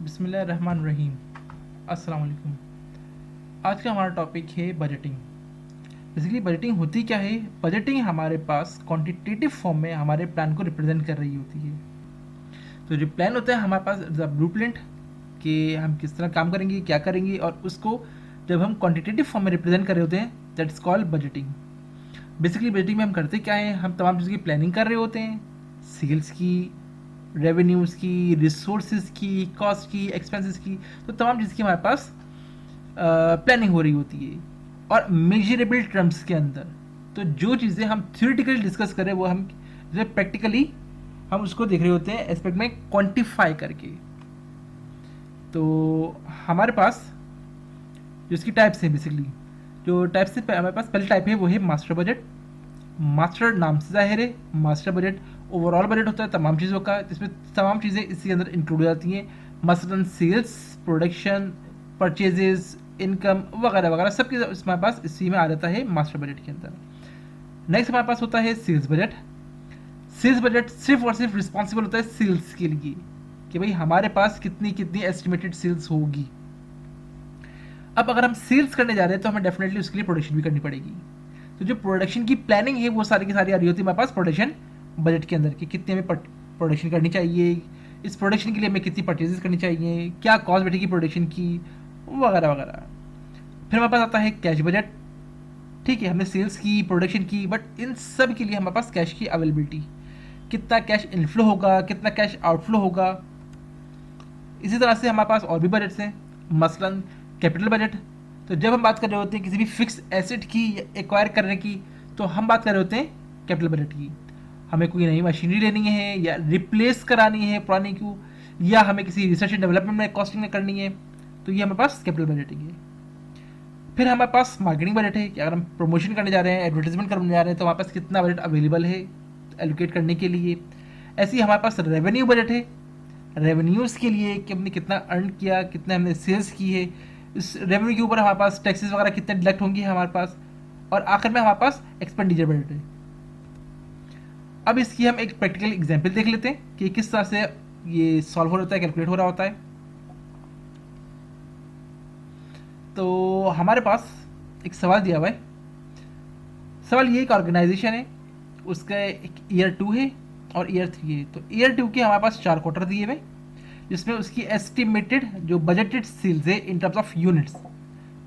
बिस्मिल्लाहिर्रहमानिर्रहीम। अस्सलाम वालेकुम। आज का हमारा टॉपिक है बजटिंग। बेसिकली बजटिंग होती क्या है? बजटिंग हमारे पास क्वांटिटेटिव फॉर्म में हमारे प्लान को रिप्रेजेंट कर रही होती है। तो जो प्लान होता है हमारे पास द ब्लूप्रिंट कि हम किस तरह काम करेंगे, क्या करेंगे, और उसको जब हम क्वांटिटेटिव फॉर्म में रिप्रेजेंट कर रहे होते हैं that's called budgeting. Basically budgeting में हम करते क्या है, हम तमाम चीज़ों की प्लानिंग कर रहे होते हैं, सेल्स की, रेवेन्यूज़ की, रिसोर्सेज की, कॉस्ट की, एक्सपेंसेस की। तो तमाम चीज़ की हमारे पास प्लानिंग हो रही होती है और मेजरेबल टर्म्स के अंदर। तो जो चीज़ें हम थ्योरेटिकली डिस्कस करें वो हम जो प्रैक्टिकली हम उसको देख रहे होते हैं एस्पेक्ट में क्वांटिफाई करके। तो हमारे पास जो इसकी टाइप्स हैं, बेसिकली जो टाइप्स से हमारे पास पहली टाइप है वो है मास्टर बजट। मास्टर नाम से जाहिर है, मास्टर बजट ओवरऑल बजट होता है तमाम चीज़ों का, जिसमें तमाम चीज़ें इसके अंदर इंक्लूड हो जाती हैं, मसलन सेल्स, प्रोडक्शन, परचेजेस, इनकम वगैरह वगैरह सब के हमारे पास इसी में आ जाता है मास्टर बजट के अंदर। नेक्स्ट हमारे पास होता है सेल्स बजट। सेल्स बजट सिर्फ और सिर्फ रिस्पॉन्सिबल होता है सेल्स के लिए कि भाई हमारे पास कितनी कितनी एस्टिमेटेड सेल्स होगी। अब अगर हम सेल्स करने जा रहे हैं तो हमें डेफिनेटली उसके लिए प्रोडक्शन भी करनी पड़ेगी। तो जो प्रोडक्शन की प्लानिंग है वो सारी की सारी आ रही होती है हमारे पास प्रोडक्शन बजट के अंदर कि कितने हमें प्रोडक्शन करनी चाहिए, इस प्रोडक्शन के लिए हमें कितनी परचेजेस करनी चाहिए, क्या कॉस्ट बैठेगी प्रोडक्शन की, वगैरह वगैरह। फिर हमारे पास आता है कैश बजट। ठीक है, हमने सेल्स की, प्रोडक्शन की, बट इन सब के लिए हमारे पास कैश की अवेलेबिलिटी, कितना कैश इनफ्लो होगा, कितना कैश आउटफ्लो होगा। इसी तरह से हमारे पास और भी बजट्स हैं, मसलन कैपिटल बजट। तो जब हम बात कर रहे होते हैं किसी भी फिक्स एसेट की एक्वायर करने की तो हम बात कर रहे होते हैं कैपिटल बजट की। हमें कोई नई मशीनरी लेनी है या रिप्लेस करानी है पुरानी को, या हमें किसी रिसर्च एंड डेवलपमेंट में कॉस्टिंग करनी है, तो ये हमारे पास कैपिटल बजटिंग है। फिर हमारे पास मार्केटिंग बजट है कि अगर हम प्रमोशन करने जा रहे हैं, एडवर्टाइजमेंट करने जा रहे हैं, तो हमारे पास कितना बजट अवेलेबल है एलोकेट करने के लिए। ऐसे ही हमारे पास रेवेन्यू बजट है, रेवेन्यूज़ के लिए कि हमने कितना अर्न किया, कितना हमने सेल्स की है, इस रेवेन्यू के ऊपर हमारे पास टैक्सेस वगैरह कितने डिडक्ट होंगे हमारे पास। और आखिर में हमारे पास एक्सपेंडिचर बजट है। अब इसकी हम एक प्रैक्टिकल एग्जांपल देख लेते हैं कि किस तरह से ये सॉल्व हो रहा है, कैलकुलेट हो रहा होता है। तो हमारे पास एक सवाल दिया हुआ है। सवाल ये एक ऑर्गेनाइजेशन है, उसका एक ईयर 2 है और ईयर 3 है। तो ईयर 2 के हमारे पास 4 क्वार्टर दिए हुए, जिसमें उसकी एस्टिमेटेड जो बजटेड सेल्स है इन टर्म्स ऑफ यूनिट्स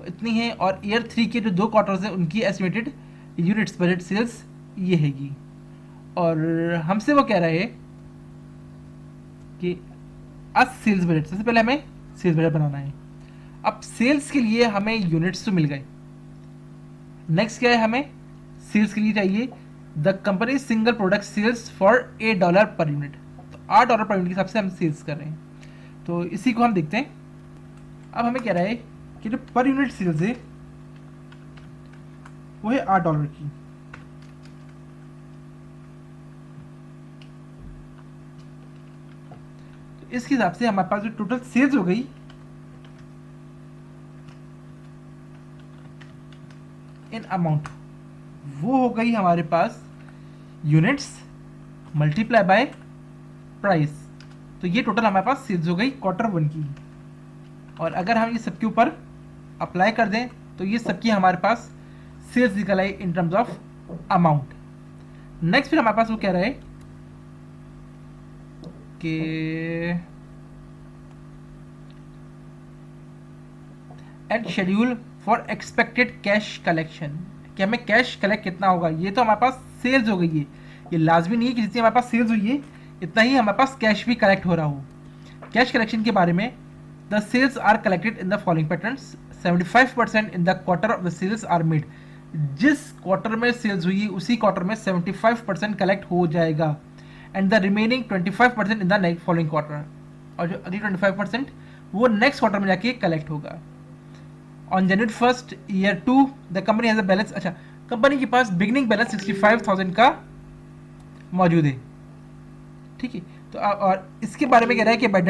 इतनी है, और ईयर 3 के जो 2 क्वार्टर्स हैं उनकी एस्टिमेटेड यूनिट्स बजट सेल्स ये हैगी। और हमसे वो कह रहा है कि आज सेल्स बजट, सबसे पहले हमें सेल्स बजट बनाना है। अब सेल्स के लिए हमें यूनिट्स तो मिल गए, नेक्स्ट क्या है, हमें सेल्स के लिए चाहिए the company single product sales for $8 per unit. तो $8 पर यूनिट के हिसाब से हम सेल्स कर रहे हैं। तो इसी को हम देखते हैं। अब हमें कह रहा है कि जो पर यूनिट सेल्स है वो है $8 की। तो इसके हिसाब से हमारे पास जो टोटल सेल्स हो गई इन अमाउंट, वो हो गई हमारे पास यूनिट्स मल्टीप्लाई बाय प्राइस। तो ये टोटल हमारे पास सेल्स हो गई Q1 की। और अगर हम ये सबके ऊपर अप्लाई कर दें तो ये सबकी हमारे पास सेल्स निकल आई in terms of amount. Next फिर हमारे पास वो कह रहा है कि and schedule for expected cash collection, कि हमें कैश कलेक्ट कितना होगा। ये तो हमारे पास सेल्स हो गई है, ये लाजमी नहीं है कि जितनी हमारे पास सेल्स हुई है इतना ही हमारे पास कैश भी कलेक्ट हो रहा हो। कैश कलेक्शन के बारे में, the sales are collected in the following patterns, 75% in the quarter of the sales are made. जिस क्वार्टर में सेल्स हुई उसी क्वार्टर में 75% कलेक्ट हो जाएगा, and the remaining 25% in the next following quarter. और जो अगली 25% वो नेक्स्ट क्वार्टर में जाके कलेक्ट होगा। On January 1 year 2 the company has a balance, अच्छा कंपनी के पास बिगनिंग बैलेंस 65,000 का मौजूद है। ठीक है, तो और इसके बारे में कह रहा है कि bad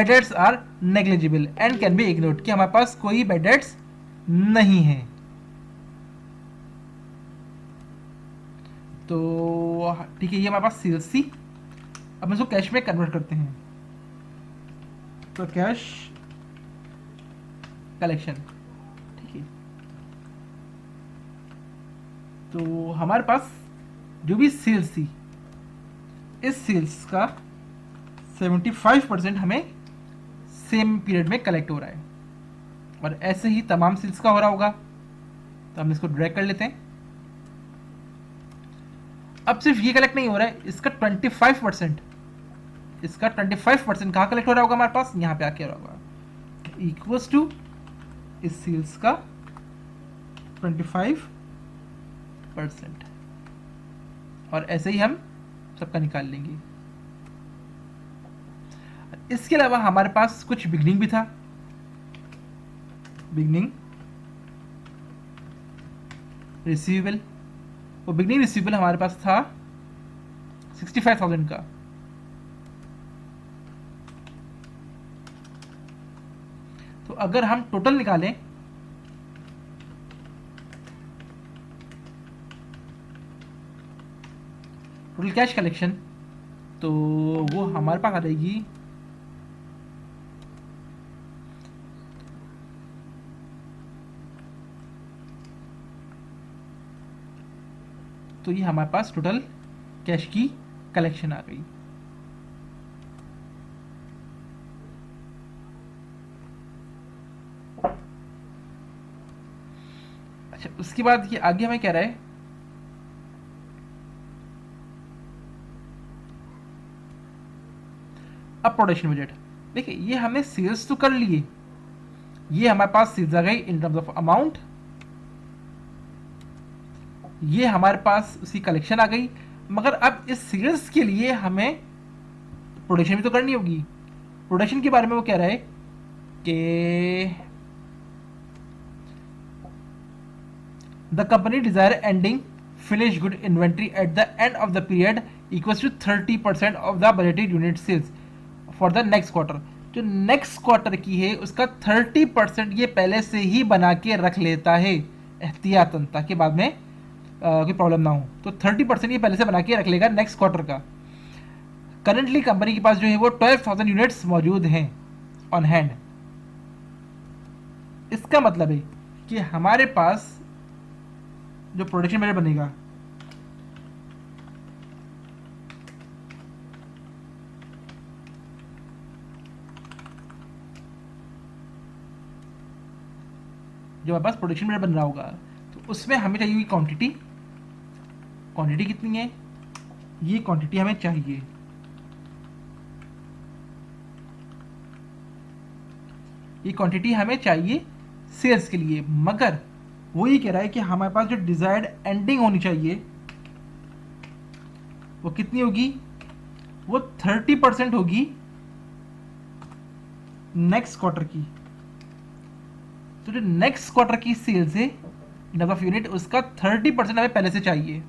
debts are negligible and can be ignored, कि हमारे पास कोई बैड डेट्स नहीं है। तो ठीक है, ये हमारे पास सेल्स थी। अब इसको कैश में कन्वर्ट करते हैं। तो कैश कलेक्शन, ठीक है। तो हमारे पास जो भी सेल्स थी, इस सेल्स का 75% हमें सेम पीरियड में कलेक्ट हो रहा है, और ऐसे ही तमाम सेल्स का हो रहा होगा। तो हम इसको ड्रैग कर लेते हैं। अब सिर्फ ये कलेक्ट नहीं हो रहा है, इसका 25%, इसका 25% कहाँ कलेक्ट हो रहा होगा हमारे पास, यहाँ पे आके हो रहा होगा, इक्वल्स टू इस सेल्स का 25%, और ऐसे ही हम सबका निकाल लेंगे। इसके अलावा हमारे पास कुछ बिगनिंग भी था, बिगनिंग रिसीवेबल। वो बिगनिंग रिसीवेबल हमारे पास था 65,000 का। तो अगर हम टोटल निकालें, टोटल कैश कलेक्शन, तो वो हमारे पास आ जाएगी तो ये हमारे पास टोटल कैश की कलेक्शन आ गई। अच्छा, उसके बाद ये आगे हमें कह रहा है अब प्रोडक्शन बजट। देखिए, ये हमने सेल्स तो कर लिए, ये हमारे पास सेल्स आ गई इन टर्म्स ऑफ अमाउंट, ये हमारे पास उसकी कलेक्शन आ गई, मगर अब इस सेल्स के लिए हमें प्रोडक्शन भी तो करनी होगी। प्रोडक्शन के बारे में वो कह रहा है कि the company desire ending finish good inventory at the end of the period equals to 30% of the budgeted unit sales for the next quarter. जो नेक्स्ट क्वार्टर की है उसका 30% ये पहले से ही बना के रख लेता है एहतियातन, ताकि बाद में कोई प्रॉब्लम ना हो। तो 30% ये पहले से बना के रख लेगा नेक्स्ट क्वार्टर का। करंटली कंपनी के पास जो है वो 12,000 यूनिट्स मौजूद हैं ऑन हैंड। इसका मतलब है कि हमारे पास जो प्रोडक्शन बजट बनेगा, जो हमारे पास प्रोडक्शन बजट बन रहा होगा, तो उसमें हमें चाहिए क्वांटिटी। क्वांटिटी कितनी है, ये क्वांटिटी हमें चाहिए। ये क्वांटिटी हमें चाहिए सेल्स के लिए, मगर वो ये कह रहा है कि हमारे पास जो डिजायर्ड एंडिंग होनी चाहिए वो कितनी होगी, वो 30% होगी नेक्स्ट क्वार्टर की। तो जो नेक्स्ट क्वार्टर की सेल्स है नंबर ऑफ यूनिट, उसका 30% हमें पहले से चाहिए,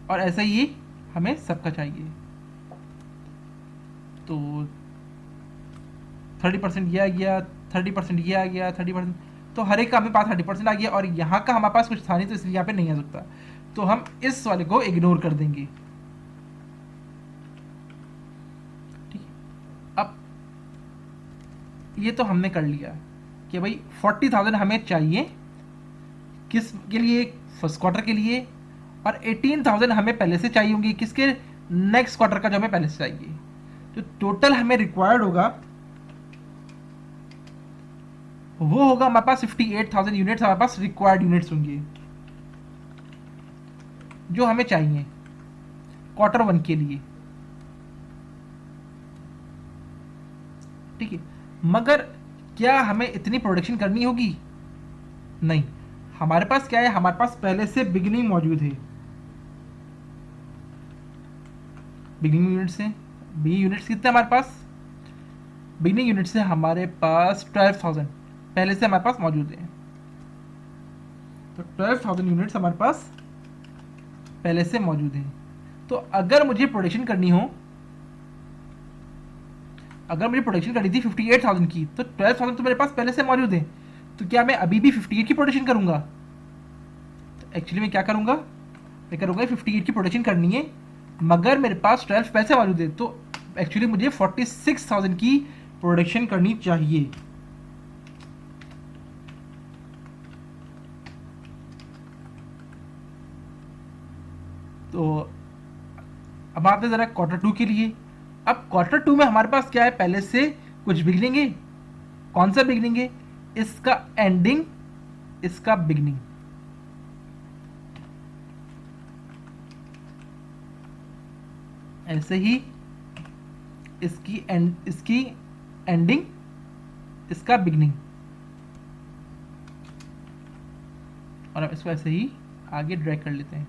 और ऐसा ही हमें सबका चाहिए। तो 30% ये आ गया, 30% ये आ गया, 30%, तो हर एक का हमें पास 30% आ गया, और यहाँ का हमारे पास कुछ था नहीं, तो इसलिए यहाँ पे नहीं आ सकता। तो हम इस वाले को इग्नोर कर देंगे। ठीक, अब ये तो हमने कर लिया कि भाई 40,000 हमें चाहिए किस के लिए, फर्स्ट क्वार्टर के लिए, और 18,000 हमें पहले से चाहिए होंगे किसके, नेक्स्ट क्वार्टर का जो हमें पहले से चाहिए। तो टोटल हमें रिक्वायर्ड होगा, वो होगा हमारे पास 58,000 यूनिट्स। हमारे पास रिक्वायर्ड यूनिट्स होंगे जो हमें चाहिए क्वार्टर 1 के लिए। ठीक है, मगर क्या हमें इतनी प्रोडक्शन करनी होगी, नहीं। हमारे पास क्या है, हमारे पास पहले से बिगिनिंग मौजूद है, बिगिनिंग यूनिट्स हैं। बी यूनिट्स कितने हमारे पास, बिगिनिंग यूनिट्स है हमारे पास 12,000 पहले से हमारे पास मौजूद है। तो 12,000 यूनिट्स हमारे पास पहले से मौजूद है। तो अगर मुझे प्रोडक्शन करनी हो, अगर मुझे प्रोडक्शन करनी थी 58,000 की, तो 12,000 तो मेरे पास पहले से मौजूद है। तो क्या मैं अभी भी 58 की प्रोडक्शन करूंगा, तो एक्चुअली मैं क्या करूंगा, मैं करूंगा 58 की प्रोडक्शन करनी है, मगर मेरे पास 12 पहले से मौजूद है। तो एक्चुअली मुझे 46,000 की प्रोडक्शन करनी चाहिए। तो अब आते ज़रा क्वार्टर टू के लिए। अब क्वार्टर टू में हमारे पास क्या है, पहले से कुछ बिगनिंग है। कौन सा बिगनिंग है? इसका एंडिंग, इसका बिगनिंग। ऐसे ही इसकी एंडिंग, इसका बिगनिंग, और हम इसको ऐसे ही आगे ड्रैग कर लेते हैं।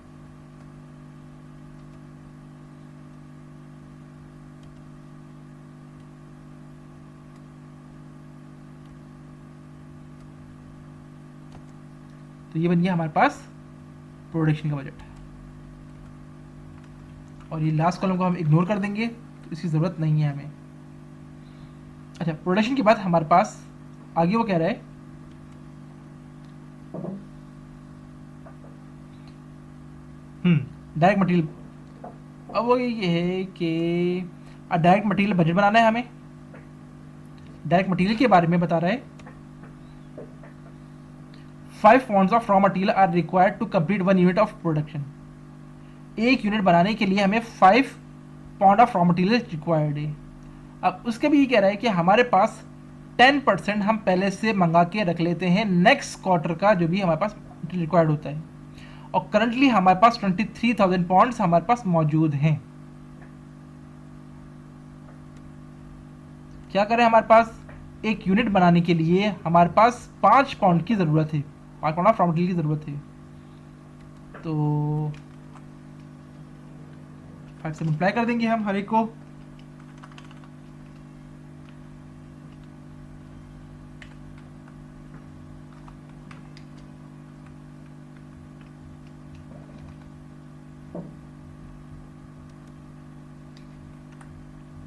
तो ये बन गया हमारे पास प्रोडक्शन का बजट। और ये लास्ट कॉलम को हम इग्नोर कर देंगे, तो इसकी ज़रूरत नहीं है हमें। अच्छा, प्रोडक्शन के बाद हमारे पास आगे वो कह रहा है डायरेक्ट मटेरियल। अब वो ये है कि डायरेक्ट मटेरियल बजट बनाना है हमें। डायरेक्ट मटेरियल के बारे में बता रहा है 5 pounds of raw material are required to complete 1 unit of production. एक यूनिट बनाने के लिए हमें 5 pound of raw material required है। अब उसके भी ये कह रहा है कि हमारे पास 10% हम पहले से मंगा के रख लेते हैं नेक्स्ट क्वार्टर का जो भी हमारे पास रिक्वायर्ड होता है। और करंटली हमारे पास 23,000 पाउंड्स हमारे पास मौजूद हैं। क्या करें, हमारे पास एक यूनिट बनाने के लिए हमारे पास 5 पाउंड की ज़रूरत है, 5 पाउंड ऑफ रॉ मटेरियल की ज़रूरत है। तो 5 से मल्टीप्लाई कर देंगे हम हर एक को।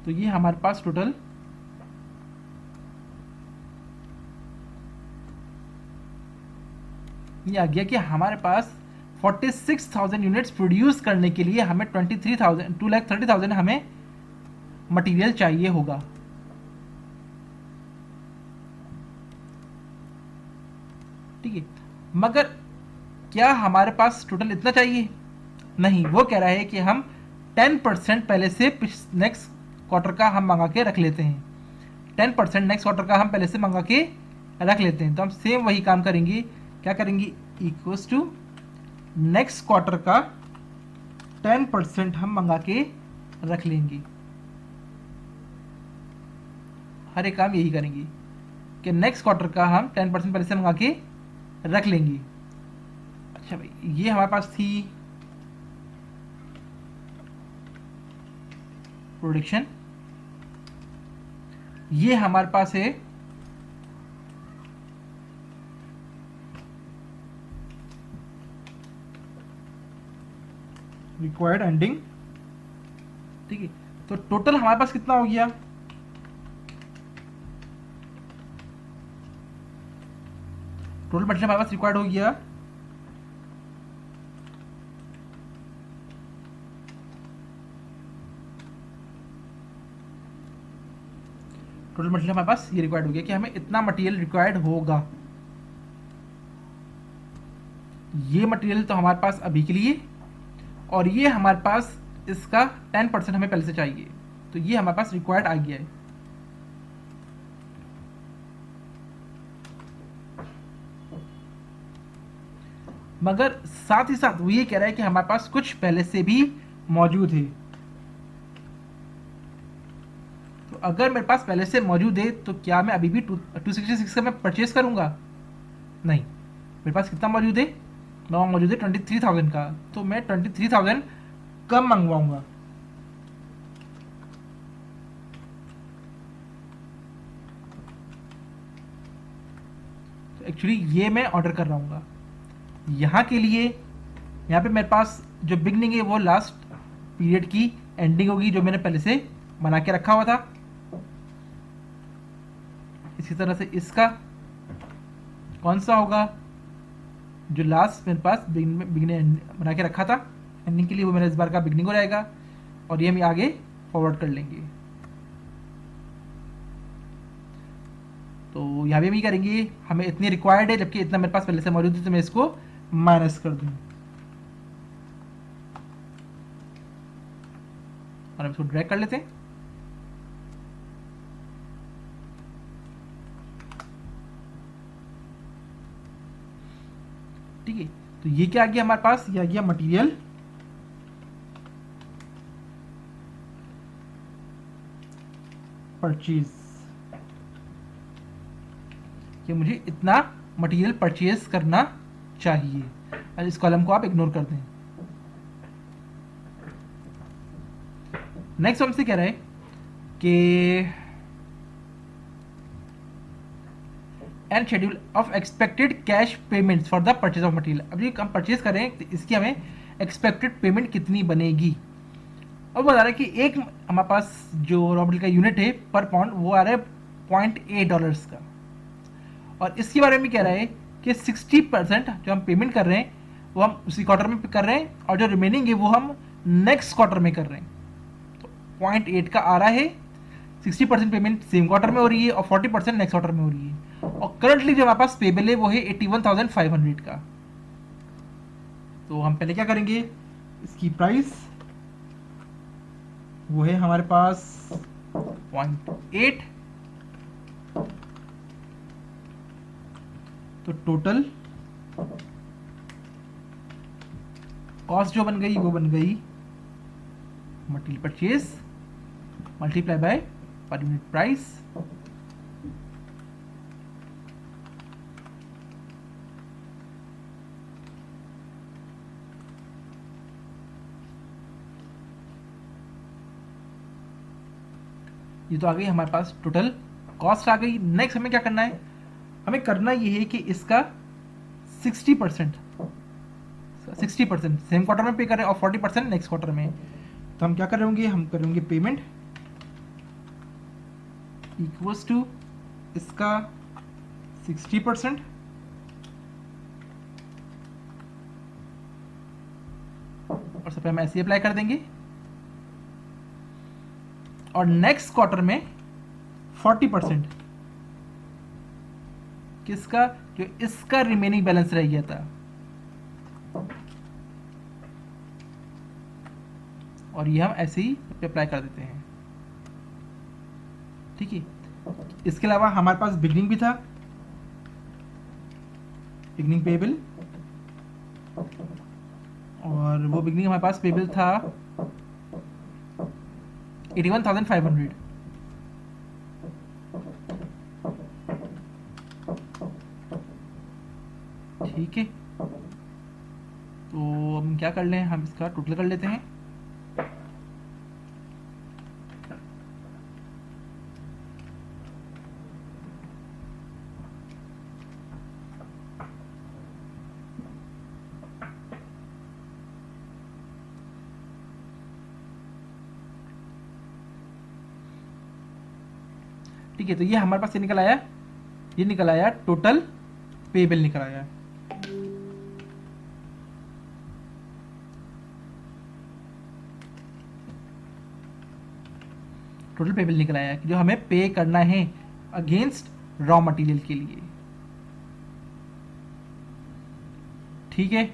तो ये हमारे पास टोटल ये आ गया कि हमारे पास 46,000 यूनिट्स प्रोड्यूस करने के लिए हमें 2,30,000 हमें मटेरियल चाहिए होगा। ठीक है, मगर क्या हमारे पास टोटल इतना चाहिए? नहीं, वो कह रहा है कि हम 10% पहले से नेक्स्ट क्वार्टर का हम मंगा के रख लेते हैं। 10% नेक्स्ट क्वार्टर का हम पहले से मंगा के रख लेते हैं। तो हम सेम वही काम करेंगे। क्या करेंगे? इक्वल्स टू नेक्स्ट क्वार्टर का 10% हम मंगा के रख लेंगे। हर एक काम यही करेंगे कि नेक्स्ट क्वार्टर का हम 10% पहले से मंगा के रख लेंगे। अच्छा भाई, ये हमारे पास थी प्रोडक्शन, ये हमारे पास है रिक्वायर्ड एंडिंग। ठीक है, तो टोटल हमारे पास कितना हो गया? टोटल मटेरियल हमारे पास रिक्वायर्ड हो गया टोटल मटेरियल हमारे पास ये रिक्वायर्ड हो गया कि हमें इतना मटेरियल रिक्वायर्ड होगा। ये मटेरियल तो हमारे पास अभी के लिए, और ये हमारे पास इसका 10% हमें पहले से चाहिए। तो ये हमारे पास रिक्वायर्ड आ गया है। मगर साथ ही साथ वो ये कह रहा है कि हमारे पास कुछ पहले से भी मौजूद है। तो अगर मेरे पास पहले से मौजूद है तो क्या मैं अभी भी 266 का मैं परचेज करूंगा? नहीं, मेरे पास कितना मौजूद है? मौजूद है 23,000 का। तो मैं 23,000 कम मंगवाऊंगा। तो एक्चुअली ये मैं ऑर्डर कर रहा हूँ यहाँ के लिए। यहाँ पे मेरे पास जो बिगनिंग है वो लास्ट पीरियड की एंडिंग होगी जो मैंने पहले से बना के रखा हुआ था। इसी तरह से इसका कौन सा होगा? जो लास्ट मेरे पास बिगनिंग बना के रखा था एंडिंग के लिए, वो मेरा इस बार का बिगनिंग हो जाएगा। और ये हम आगे फॉरवर्ड कर लेंगे। तो यहाँ भी हम ये करेंगे, हमें इतनी रिक्वायर्ड है जबकि इतना मेरे पास पहले से मौजूद है, तो मैं इसको माइनस कर दूँ और हम इसको ड्रैग कर लेते हैं। ठीक है, तो ये क्या आ गया हमारे पास, ये आ गया मटेरियल परचेज, कि मुझे इतना मटेरियल परचेज करना चाहिए। और इस कॉलम को आप इग्नोर कर दें। नेक्स्ट हमसे कह रहा है कि and schedule of expected cash payments for the purchase of material. अभी हम परचेज कर रहे हैं तो इसकी हमें एक्सपेक्टेड पेमेंट कितनी बनेगी। अब बता रहा है कि एक हमारे पास जो रॉ मटेरियल का यूनिट है पर पाउंड वो आ रहा है $0.8 का, और इसके बारे में कह रहा है कि 60% जो हम पेमेंट कर रहे हैं वो हम उसी क्वार्टर में कर रहे हैं, और जो रिमेनिंग है वो हम नेक्स्ट क्वार्टर में कर रहे हैं। तो 0.8 का आ रहा है, 60% पेमेंट सेम क्वार्टर में हो रही है और 40% नेक्स्ट क्वार्टर में हो रही है। और करंटली जो हमारे पास पेबल है वो है 81,500 का। तो हम पहले क्या करेंगे, इसकी प्राइस वो है हमारे पास 0.8, तो टोटल कॉस्ट जो बन गई वो बन गई material purchase multiply by per unit price, ये तो आ गई हमारे पास टोटल कॉस्ट आ गई। नेक्स्ट हमें क्या करना है, हमें करना ये है कि इसका 60% सेम क्वार्टर में पे करें और 40% नेक्स्ट क्वार्टर में। तो हम क्या करेंगे, हम करेंगे पेमेंट इक्वल्स टू इसका 60% और सब पे हम ऐसे अप्लाई कर देंगे, और नेक्स्ट क्वार्टर में 40% किसका, जो इसका रिमेनिंग बैलेंस रह गया था, और ये हम ऐसे ही अप्लाई कर देते हैं। ठीक है, इसके अलावा हमारे पास बिगनिंग भी था, बिगनिंग पेबल, और वो बिगनिंग हमारे पास पेबल था 81,500। ठीक है, तो हम क्या कर लें, हम इसका टोटल कर लेते हैं। ठीक है, तो ये हमारे पास ये निकल आया, ये निकल आया टोटल पेबल निकल आया। टोटल पेबल निकल आया कि जो हमें पे करना है अगेंस्ट रॉ मटेरियल के लिए। ठीक है,